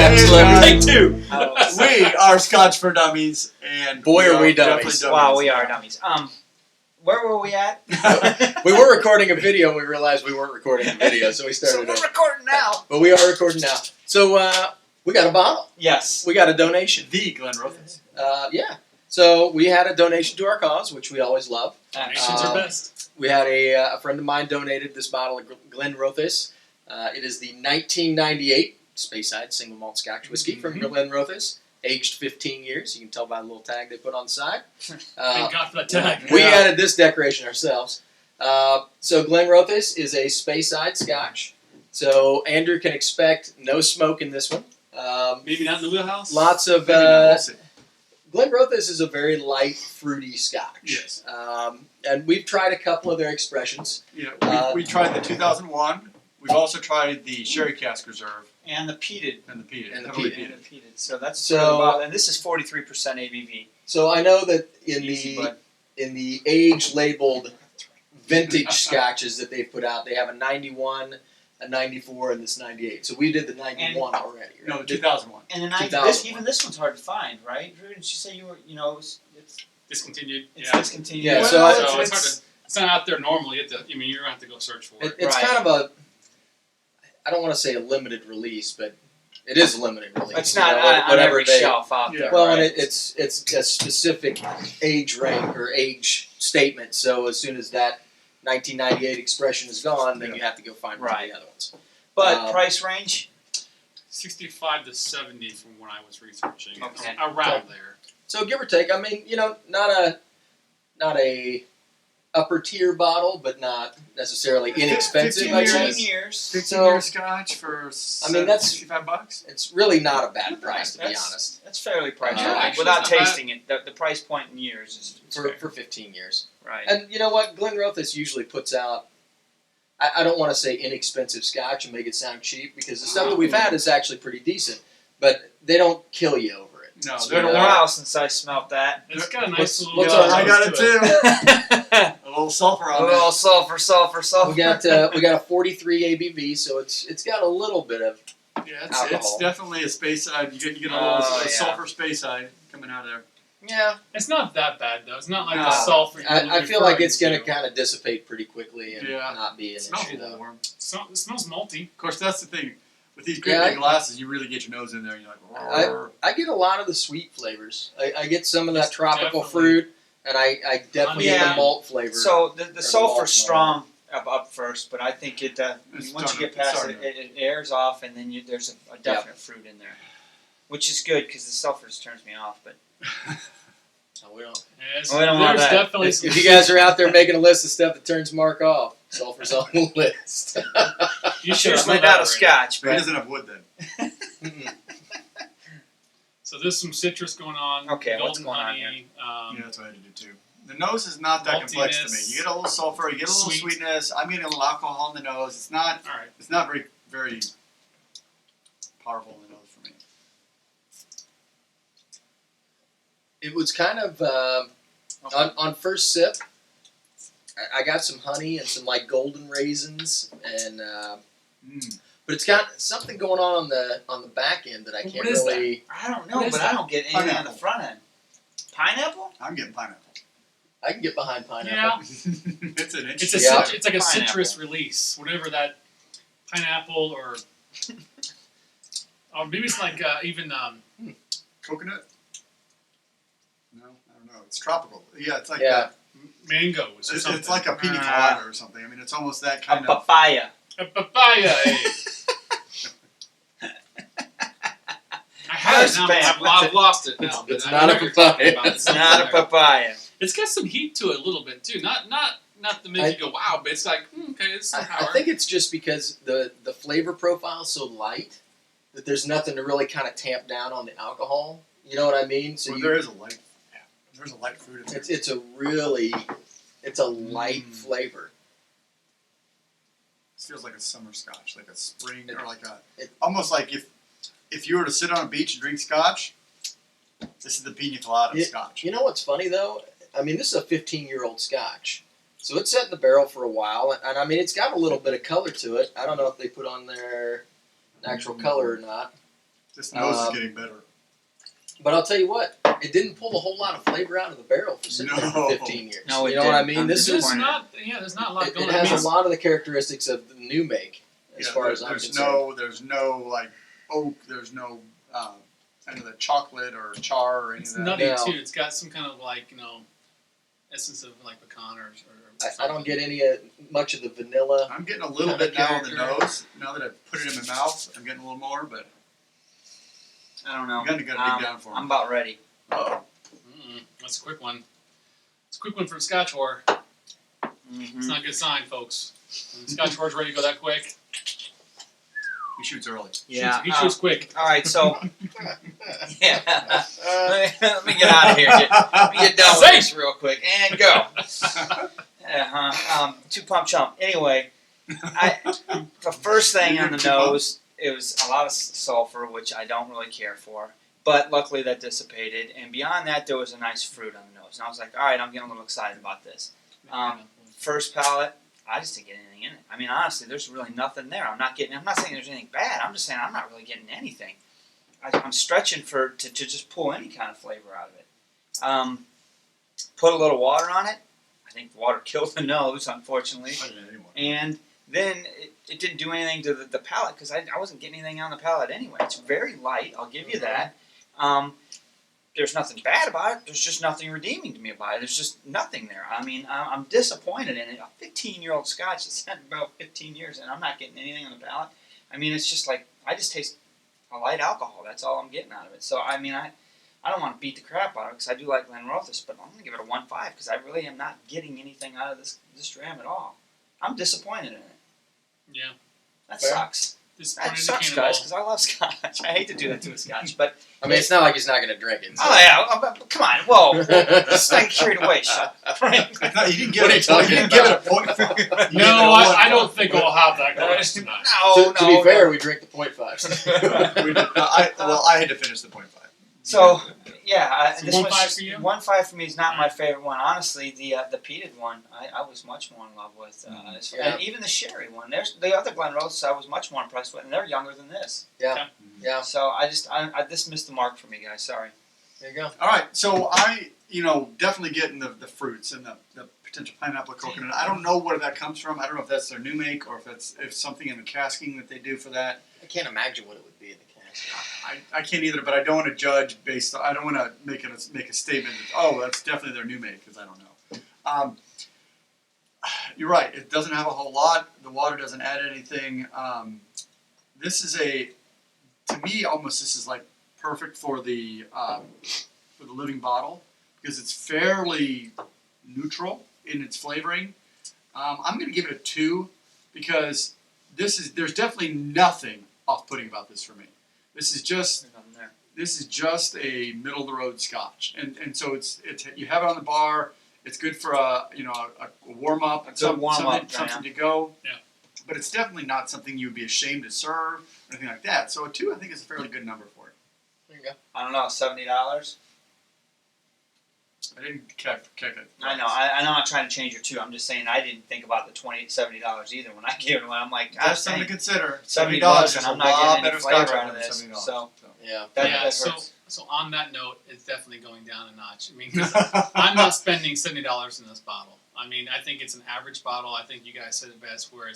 Excellent. Take two. We are Scotch for Dummies, and Boy, are we definitely dummies. Wow, we are dummies. Where were we at? We were recording a video and we realized we weren't recording a video, so we So started we're over. recording now. But we are recording now. So we got a bottle. Yes. We got a donation. The Glenrothes. Yeah. So we had a donation to our cause, which we always love. Donations are best. We had a friend of mine donated this bottle of Glenrothes. It is the 1998 Speyside single malt Scotch whiskey from Glenrothes, aged 15 years. You can tell by the little tag they put on the side. Thank God for that tag. We added this decoration ourselves. So Glenrothes is a Speyside Scotch. So Andrew can expect no smoke in this one. Maybe not in the wheelhouse. Lots of Glenrothes is a very light, fruity Scotch. Yes. And we've tried a couple of their expressions. Yeah, we tried the 2001. We've also tried the Sherry Cask Reserve And the peated. and the peated. And the heavily peated. And the peated. So that's So- and this is 43% ABV. So I know that in Easy, the bud. in the age labeled vintage scotches that they've put out, they have a 91, a 94, and this 98. So we did the 91 already. Right? No, the 2001. And then 2001. even this one's hard to find, right? Drew, didn't you say you were, it's Discontinued. it's Yeah. discontinued? Yeah, So, so it's hard to. It's not out there normally. You're gonna have to go search for it. It's Right. kind of a, I don't want to say a limited release, but it is a limited release. It's you not know, on whatever every they- shelf out Yeah. there. Well, right? and it's a specific age rank or age statement. So as soon as that 1998 expression is gone, then you have to go find one of Right. the other ones. But price range? 65 to 70 from when I was researching. Okay. Around there. So give or take, I mean, not a upper tier bottle, but not necessarily inexpensive. 15 I'd say. 15 years. 15-year Scotch for I mean, that's- $65. It's really not a bad price, to be That's- honest, That's fairly priced. Yeah, actually Without it's not bad. tasting it, the price point in years is fair. for 15 years. Right. And you know what? Glenrothes usually puts out, I don't want to say inexpensive Scotch and make it sound cheap, because the stuff that we've had is actually pretty decent, but they don't kill you over it. No, It's they're been a the while since I smelt that. It's got a nice What's- little. what's nose I got it to too. A A little sulfur on little that. sulfur. We got a 43 ABV, so it's got a little bit of. Yeah, it's Alcohol. definitely a Speyside. You get a little Oh, yeah. sulfur Speyside coming out of there. Yeah, It's not that bad though. It's not like No. the sulfur. I feel like it's going to kind of dissipate pretty quickly and Yeah. not be an It smells a issue little though. warm. It smells malty. Of course, that's the thing. With these great Yeah, big glasses, you really get your nose in there and you're like, "Roar." I get a lot of the sweet flavors. I get some of that Yes, tropical definitely. fruit, and I definitely get Yeah. the malt flavor. So the the sulfur's malt strong up first, but I think it It's once you starting- get past it's it, starting it airs off, and then there's a definite fruit in there, which is good because the sulfur just turns me off. But No, we don't. Yes, We don't want there's that. definitely If you guys are out there making a list of stuff that turns Mark off, sulfur's on the list. you should have know went that out of already. scotch. But it But doesn't have wood then. Mm-mm. So there's some citrus going on. Okay, golden what's going on honey, Yeah, that's what I had to do too. The nose is not that complex to me. Maltiness. You get a little sulfur, you get a little Sweet. sweetness. I'm getting a little alcohol in the nose. It's not All right. very powerful in the nose for me. It was kind of on first sip. I got some honey and some like golden raisins, and but it's got something going on the back end that I can't What is that? really. I don't know. What is But that? I don't get anything on the Pineapple. front end. Pineapple? I'm getting pineapple. I can get behind pineapple. Yeah. It's an It's interesting. Yeah. it's like a Pineapple. citrus release, whatever that pineapple or maybe it's like even Coconut? No, I don't know. It's tropical. Yeah, it's like Yeah. mangoes or it's something. like a pina colada or something. I mean, it's almost that A kind of. papaya. A papaya. I had it now, but I've lost it now. But It's I not know a what you're talking papaya. about. It's not a papaya. It's got some heat to it a little bit too. Not to make you go wow, but it's like okay, it's some I power. think it's just because the flavor profile is so light that there's nothing to really kind of tamp down on the alcohol. You know what I mean? So Well, you, there is a light. Yeah, there's a light fruit in there. it's a light flavor. It feels like a summer scotch, like a spring, or like it- almost like if you were to sit on a beach and drink scotch, this is the pina colada of scotch. You know what's funny though? I mean, this is a 15-year-old scotch, so it's sat in the barrel for a while, and I mean, it's got a little bit of color to it. I don't know if they put on their natural color or not. This nose is getting better. But I'll tell you what, it didn't pull a whole lot of flavor out of the barrel for sitting there for 15 years. No, it you know what I didn't. mean? This There's is not. Yeah, there's not a lot going it on. has a lot of the characteristics of the new make, as far as I'm concerned. There's no like oak. There's no any of the chocolate or char or any It's of that. nutty No. too. It's got some kind of like essence of like pecan or I don't get any much of the vanilla. I'm getting a little Kinda bit now on the character. nose. Now that I've put it in my mouth, I'm getting a little more, but I don't know. I'm gonna get a big down for I'm him. about ready. Uh-oh. That's a quick one. It's a quick one for the Scotch whore. Mm-hmm. It's not a good sign, folks. When the Scotch whore's ready to go that quick. He shoots early. Yeah. He shoots quick. All right, so yeah. Let me get out of here. Let me get done with this real quick and go. Two pump chump. Anyway, the first thing on the nose, it was a lot of sulfur, which I don't really care for. But luckily that dissipated, and beyond that, there was a nice fruit on the nose. And I was like, all right, I'm getting a little excited about this. First palate, I just didn't get anything in it. I mean, honestly, there's really nothing there. I'm not saying there's anything bad. I'm just saying I'm not really getting anything. I'm stretching to just pull any kind of flavor out of it. Put a little water on it. I think the water killed the nose, unfortunately. And then it didn't do anything to the palate because I wasn't getting anything on the palate anyway. It's very light, I'll give you that. There's nothing bad about it. There's just nothing redeeming to me about it. There's just nothing there. I mean, I'm disappointed in it. A 15-year-old Scotch that's had about 15 years, and I'm not getting anything on the palate. I mean, it's just like, I just taste a light alcohol. That's all I'm getting out of it. So, I mean, I don't want to beat the crap out of it because I do like Glenrothes, but I'm going to give it a 1.5 because I really am not getting anything out of this dram at all. I'm disappointed in it. Yeah. That Fair. sucks. Disappointed That in sucks, Cannonball. guys, because I love Scotch. I hate to do that to a Scotch, but I mean, it's not like he's not going to drink it. So. oh yeah, come on, whoa, let's not get carried away, shut up. No, you didn't give What are it. you talking You didn't give it a about? point. No, I don't think we'll have that glass tonight. No, To be fair, we drink the 0.5s. I had to finish the 0.5. So yeah, So this 1.5 one's for you? 1.5 for me is not my favorite one. Honestly, the peated one I was much more in love with, Yeah. and even the sherry one. There's the other Glenrothes I was much more impressed with, and they're younger than this. Yeah. So I this missed the mark for me, guys. Sorry. There you go. All right, so I, definitely getting the fruits and the potential pineapple coconut. I don't know where that comes from. I don't know if that's their new make or if something in the casking that they do for that. I can't imagine what it would be in the cask. I can't either, but I don't want to judge based on. I don't want to make a statement that that's definitely their new make because I don't know. You're right. It doesn't have a whole lot. The water doesn't add anything. This is to me almost this is like perfect for the living bottle because it's fairly neutral in its flavoring. I'm going to give it a 2 because there's definitely nothing off-putting about this for me. This is just a middle of the road Scotch, and so it's you have it on the bar. It's good for a warm up, something to go. Yeah. But it's definitely not something you would be ashamed to serve or anything like that. So a 2, I think, is a fairly good number for it. There you go. I don't know, $70. I didn't kick it. I know. I know. I'm trying to change your 2. I'm just saying I didn't think about the $70 either when I gave it one. I'm like, That's something to consider. $70 is and a I'm not lot getting any better flavor Scotch out of than this. $70. So Yeah. that So hurts. on that note, it's definitely going down a notch. I mean, 'cause I'm not spending $70 in this bottle. I mean, I think it's an average bottle. I think you guys said it best, where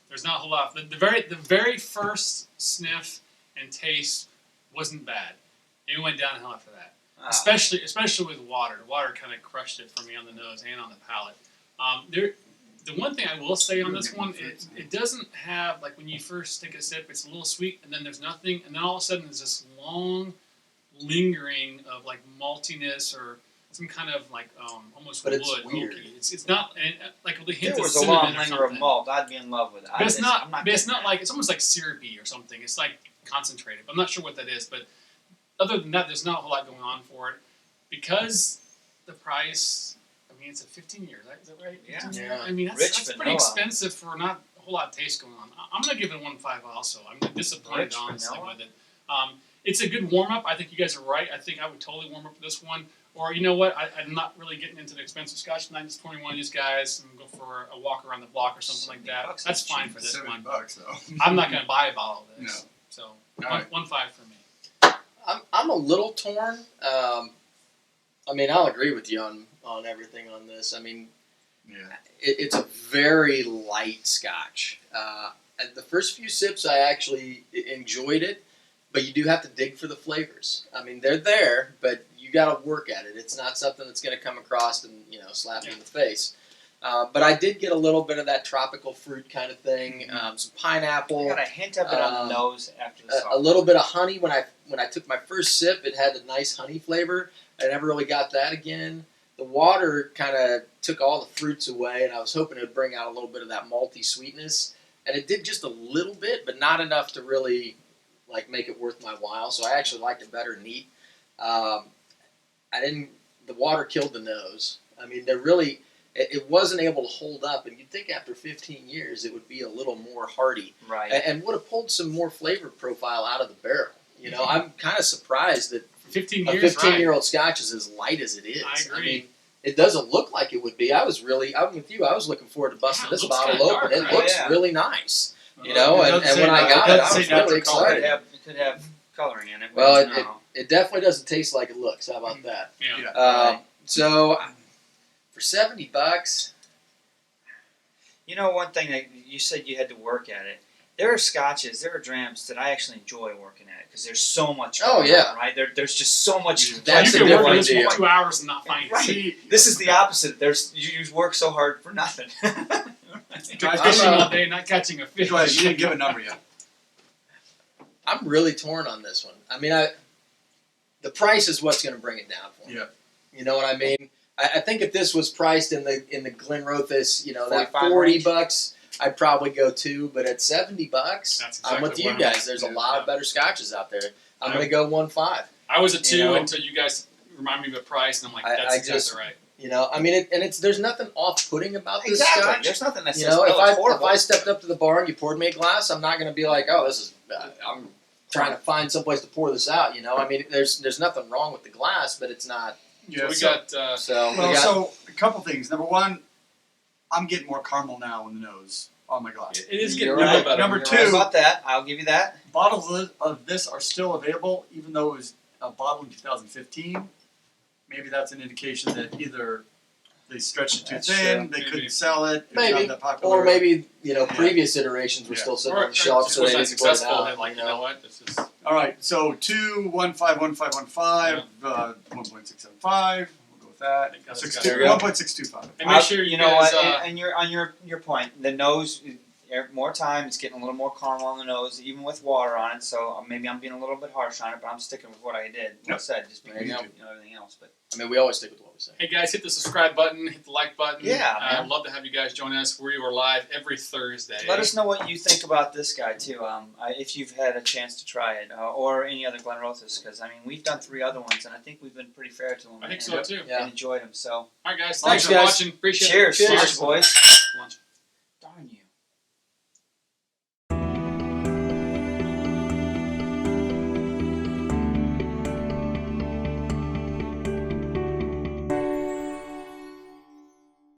there's not a whole lot. The very first sniff and taste wasn't bad. It went downhill after that. Especially with water. The water kind of crushed it for me on the nose and on the palate. The one thing I will say on this one, it doesn't have, like when you first take a sip, it's a little sweet, and then there's nothing, and then all of a sudden there's this long lingering of like maltiness or some kind of like almost But wood. it's weird. Oaky. It's not like the If hint there of was a cinnamon long or linger something. of malt, I'd be in love with it. But it's not. I'm not But it's getting not like it's almost like syrupy or something. It's like concentrated. I'm not sure what that is, but other than that, there's not a whole lot going on for it because the price. I mean, it's a 15-year. Is that right? Yeah. 15 year? Yeah. I mean, Rich that's pretty vanilla. expensive for not a whole lot of taste going on. I'm gonna give it a 1.5 also. I'm disappointed Rich honestly vanilla? with it. It's a good warm up. I think you guys are right. I think I would totally warm up for this one. Or you know what? I'm not really getting into the expensive Scotch tonight. Just 21 of these guys and go for a walk around the block or something like that. $70 That's is fine cheap. for this one. $70 though. I'm not going to buy a bottle of this. No. So All right. 1.5 for me. I'm a little torn. I mean, I'll agree with you on everything on this. I mean, Yeah. it's a very light Scotch. At the first few sips, I actually enjoyed it, but you do have to dig for the flavors. I mean, they're there, but you got to work at it. It's not something that's going to come across and slap you in the face. But I did get a little bit of that tropical fruit kind of thing, some pineapple. I got a hint of it on the nose after the A little bit of honey. When I took my first sip, it had a nice honey flavor. I never really got that again. The water kind of took all the fruits away, and I was hoping it would bring out a little bit of that malty sweetness. And it did just a little bit, but not enough to really make it worth my while. So I actually liked it better neat. The water killed the nose. I mean, it wasn't able to hold up, and you'd think after 15 years it would be a little more hearty, Right. and would have pulled some more flavor profile out of the barrel. I'm kind of surprised that 15 a years, 15-year-old Scotch is as light as it is. I agree. mean, it doesn't look like it would be. I'm with you. I was looking forward to busting Yeah, it this looks bottle kinda open. dark, it right? looks Yeah. really nice. It And doesn't say when I that. got It it, doesn't I was say really natural color. excited. It could have coloring in it. we Well, don't know. it definitely doesn't taste like it looks. How about that? Yeah. Yeah. Right. So for $70, You know, one thing that you said you had to work at it. There are scotches, there are drams that I actually enjoy working at because there's so much. Oh, going yeah. on, right. There's just so much. That's you a can work on different this deal. for 2 hours and not find Right. it. This is the opposite. You work so hard for nothing. You're fishing all day, not catching a fish. Go ahead. You didn't give a number yet. I'm really torn on this one. I mean, the price is what's going to bring it down for me. Yeah. You know what I mean? I think if this was priced in the Glenrothes, that 45 $40, range? I'd probably go 2. But at $70, That's I'm with exactly you what I'm guys. at. There's a Yeah. lot of better scotches out there. I'm going to go 1.5. I was a 2 You know? until you guys remind me of the price, and I'm like, that's I exactly just- right. I mean, there's nothing off-putting about this Exactly. scotch. There's nothing that You says, know, oh, if it's horrible. I stepped up to the bar and you poured me a glass, I'm not going to be like, oh, this is. I'm trying to find someplace to pour this out. I mean, there's nothing wrong with the glass, but it's not. Yeah. we got. So a couple things. Number one, I'm getting more caramel now in the nose on my glass. It is getting You're a little right. better. Number You're two- right about that. I'll give you that. Bottles of this are still available, even though it was a bottle in 2015. Maybe that's an indication that either they stretched it too That's thin, true. they Maybe. couldn't sell it, it's Maybe. not that popular. Or maybe previous iterations were Yeah. still sitting Or on the shelf, just so they wasn't didn't put it successful. out. They're like, you know what? This is. All right, so 2, 1.5, 1.5, 1.675. We'll go with that. think that's 6, got 2, it. 1.625. And make sure you know guys, what, and you're on your point. The nose, more time, it's getting a little more caramel on the nose, even with water on it. So maybe I'm being a little bit harsh on it, but I'm sticking with what I did. What I said, just because There you go. everything else. But I mean, we always stick with what we say. Hey guys, hit the subscribe button, hit the like button. Yeah, I'd man. love to have you guys join us. We are live every Thursday. let us know what you think about this guy too. If you've had a chance to try it, or any other Glenrothes, because I mean we've done 3 other ones, and I think we've been pretty fair to them. I think and, so too. Yeah. and enjoyed them. So All right, guys. Thanks, Thanks for guys. watching. Appreciate cheers, it. cheers, boys. Lunch. Darn you.